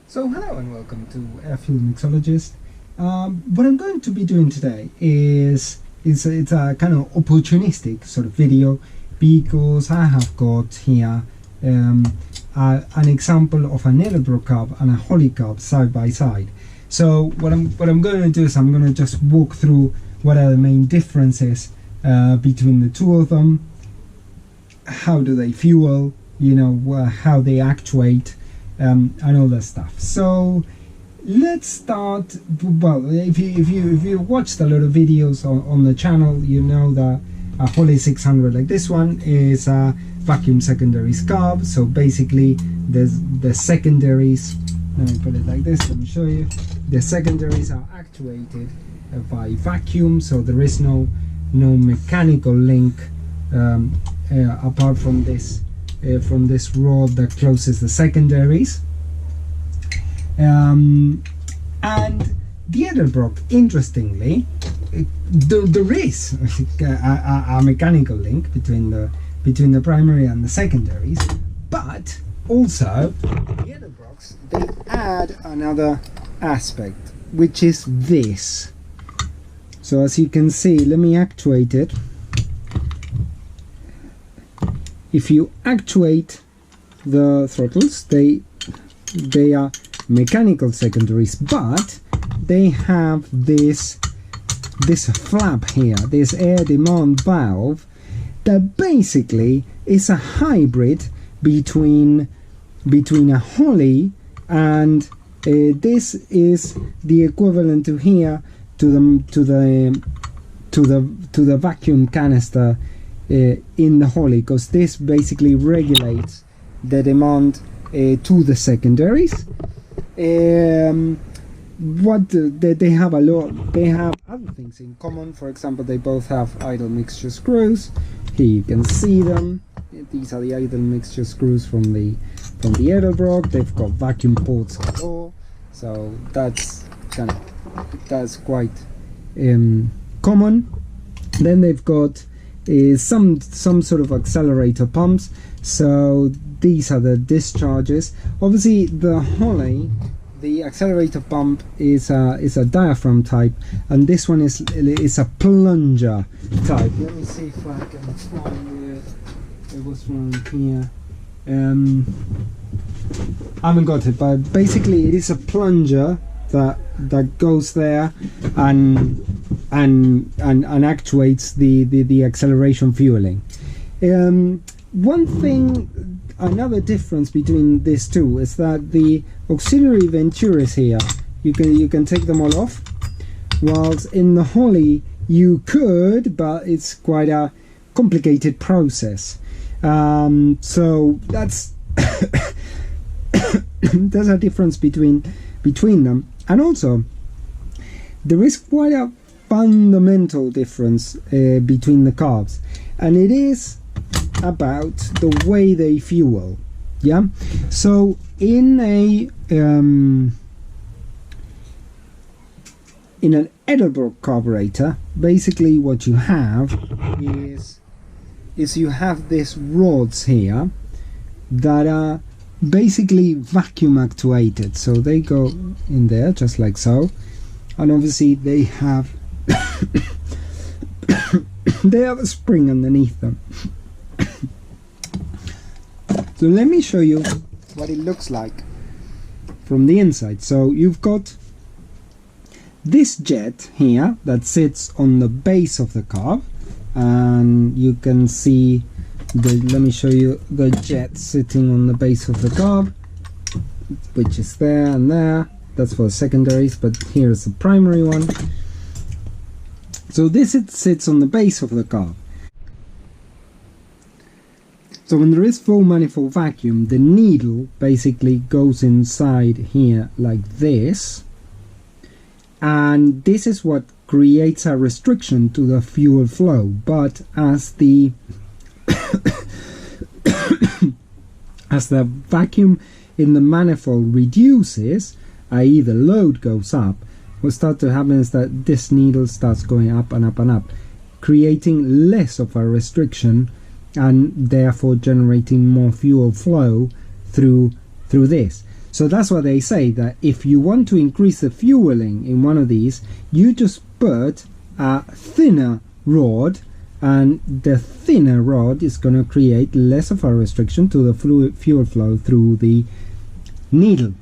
So hello and welcome to Airfield Mixologist. What I'm going to be doing today is it's a kind of opportunistic sort of video because I have got here an example of an Edelbrock carb and a Holley carb side by side. So what I'm going to do is I'm going to just walk through what are the main differences between the two of them, how do they fuel, how they actuate. And all that stuff. So let's start. Well, if you watched a lot of videos on the channel, you know that a Holley 600 like this one is a vacuum secondaries carb. So basically, there's the secondaries. Let me put it like this. Let me show you. The secondaries are actuated by vacuum, so there is no mechanical link apart from this. From this rod that closes the secondaries, and the Edelbrock, interestingly, there is a mechanical link between the primary and the secondaries, but also the Edelbrocks, they add another aspect, which is this. So as you can see, let me actuate it. If you actuate the throttles, they are mechanical secondaries, but they have this flap here, this air demand valve, that basically is a hybrid between a Holley and this is the equivalent to here to the vacuum canister in the Holley, because this basically regulates the demand to the secondaries. What they have a lot, they have other things in common. For example, they both have idle mixture screws. Here you can see them. These are the idle mixture screws from the Edelbrock. They've got vacuum ports galore, so that's quite common. Then they've got some sort of accelerator pumps, so these are the discharges. Obviously the Holley, the accelerator pump is a diaphragm type, and this one is a plunger type. Let me see if I can find it was from here. I haven't got it, but basically it is a plunger that goes there and actuates the acceleration fueling. Another difference between these two is that the auxiliary venturas here, you can take them all off, whilst in the Holley you could, but it's quite a complicated process. So that's there's a difference between them. And also, there is quite a fundamental difference between the carbs, and it is about the way they fuel. Yeah. So in an Edelbrock carburetor, basically what you have is you have these rods here that are basically vacuum actuated, so they go in there just like so, and obviously they have they have a spring underneath them. So let me show you what it looks like from the inside. So you've got this jet here that sits on the base of the carb, and you can see let me show you the jet sitting on the base of the carb, which is there and there. That's for the secondaries, but here's the primary one. So this sits on the base of the carb. So when there is full manifold vacuum, the needle basically goes inside here like this, and this is what creates a restriction to the fuel flow. But as the as the vacuum in the manifold reduces, i.e. the load goes up, what starts to happen is that this needle starts going up and up and up, creating less of a restriction and therefore generating more fuel flow through this. So that's why they say that if you want to increase the fueling in one of these, you just put a thinner rod, and the thinner rod is going to create less of a restriction to the fuel flow through the needle,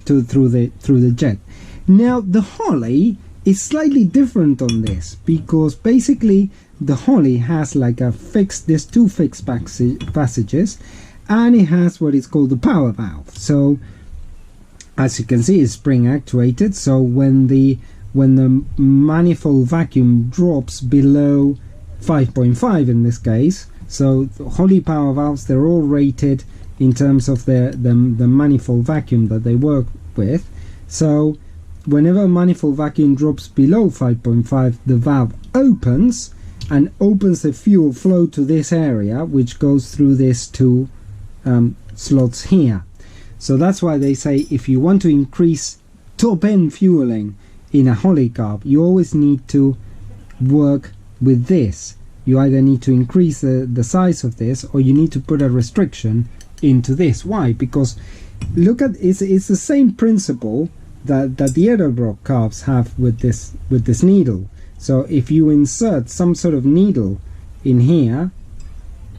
through the jet. Now the Holley is slightly different on this, because basically the Holley has like a fixed, there's two fixed passages, and it has what is called the power valve. So as you can see, it's spring actuated, so when the manifold vacuum drops below 5.5 in this case, so the Holley power valves, they're all rated in terms of the manifold vacuum that they work with. So whenever manifold vacuum drops below 5.5, the valve opens and opens the fuel flow to this area, which goes through these two slots here. So that's why they say if you want to increase top end fueling in a Holley carb, you always need to work with this. You either need to increase the size of this, or you need to put a restriction into this. Why? Because look at it's the same principle that the Edelbrock carbs have with this needle. So if you insert some sort of needle in here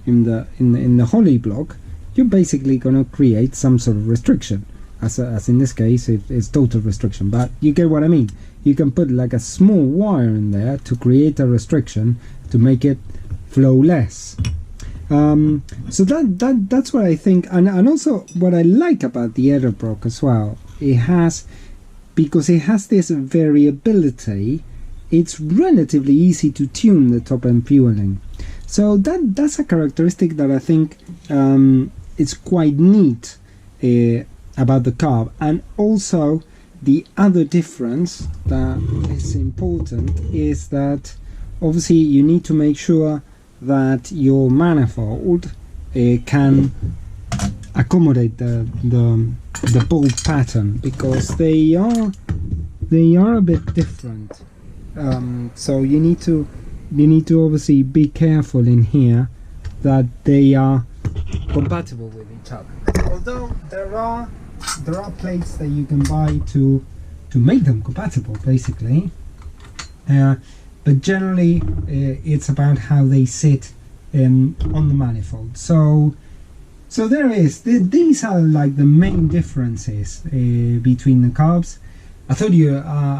in the Holley block, you're basically going to create some sort of restriction. As in this case, it's total restriction. But you get what I mean. You can put like a small wire in there to create a restriction to make it flow less. So that's what I think, and also what I like about the Edelbrock as well. Because it has this variability, it's relatively easy to tune the top end fueling. So that's a characteristic that I think it's quite neat about the carb. And also the other difference that is important is that obviously you need to make sure that your manifold can accommodate the bolt pattern, because they are a bit different. So you need to obviously be careful in here that they are compatible with each other. Although there are plates that you can buy to make them compatible, basically. But generally it's about how they sit on the manifold. So there is. These are like the main differences between the carbs. I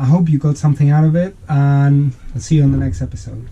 hope you got something out of it, and I'll see you on the next episode.